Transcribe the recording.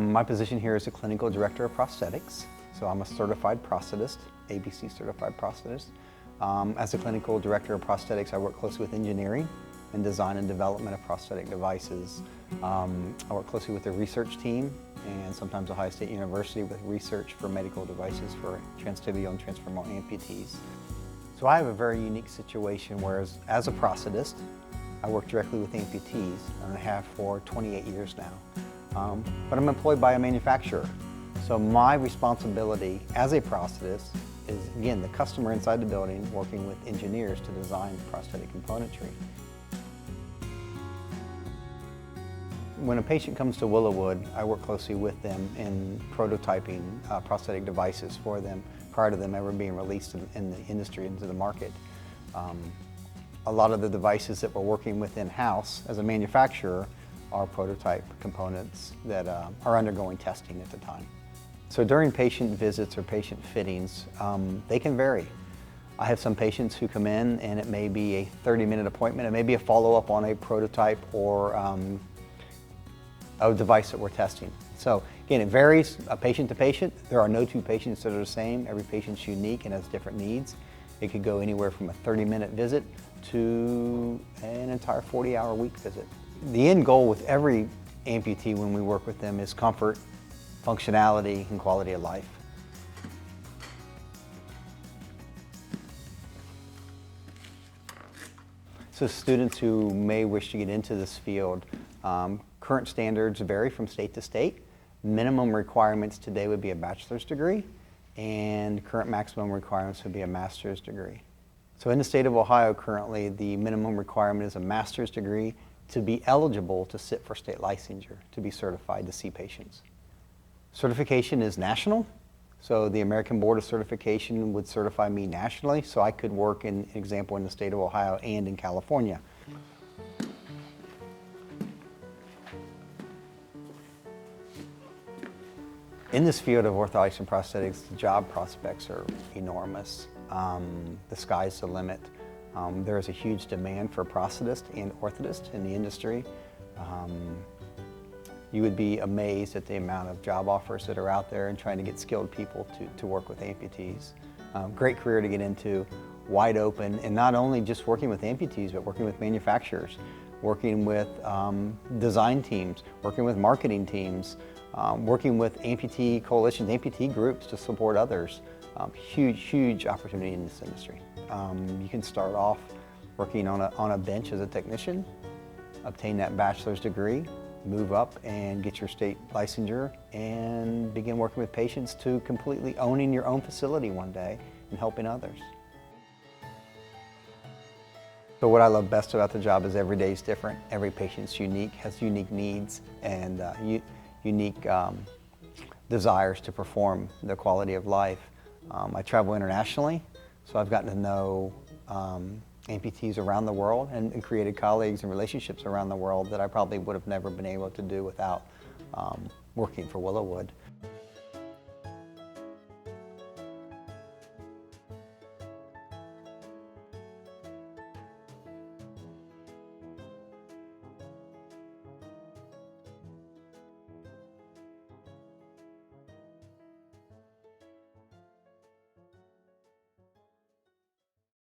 My position here is a Clinical Director of Prosthetics. So I'm a certified prosthetist, ABC certified prosthetist. As a Clinical Director of Prosthetics, I work closely with engineering and design and development of prosthetic devices. I work closely with the research team and sometimes Ohio State University with research for medical devices for transtibial and transfemoral amputees. So I have a very unique situation where as a prosthetist, I work directly with amputees and I have for 28 years now. But I'm employed by a manufacturer. So my responsibility as a prosthetist is, again, the customer inside the building working with engineers to design prosthetic componentry. When a patient comes to WillowWood, I work closely with them in prototyping prosthetic devices for them prior to them ever being released in the industry, into the market. A lot of the devices that we're working with in-house as a manufacturer are prototype components that are undergoing testing at the time. So during patient visits or patient fittings, they can vary. I have some patients who come in and it may be a 30-minute appointment, it may be a follow-up on a prototype or a device that we're testing. So again, it varies patient to patient. There are no two patients that are the same. Every patient's unique and has different needs. It could go anywhere from a 30-minute visit to an entire 40-hour week visit. The end goal with every amputee when we work with them is comfort, functionality, and quality of life. So students who may wish to get into this field, current standards vary from state to state. Minimum requirements today would be a bachelor's degree, and current maximum requirements would be a master's degree. So in the state of Ohio currently, the minimum requirement is a master's degree to be eligible to sit for state licensure, to be certified to see patients. Certification is national, so the American Board of Certification would certify me nationally, so I could work, in example, in the state of Ohio and in California. In this field of orthotics and prosthetics, the job prospects are enormous. The sky's the limit. There is a huge demand for prosthetists and orthotists in the industry. You would be amazed at the amount of job offers that are out there and trying to get skilled people to work with amputees. Great career to get into, wide open, and not only just working with amputees, but working with manufacturers, working with design teams, working with marketing teams, working with amputee coalitions, amputee groups to support others. Huge opportunity in this industry. You can start off working on a bench as a technician, obtain that bachelor's degree, move up and get your state licensure, and begin working with patients to completely owning your own facility one day and helping others. So what I love best about the job is every day is different. Every patient's unique, has unique needs and unique desires to perform their quality of life. I travel internationally, so I've gotten to know amputees around the world and created colleagues and relationships around the world that I probably would have never been able to do without working for WillowWood.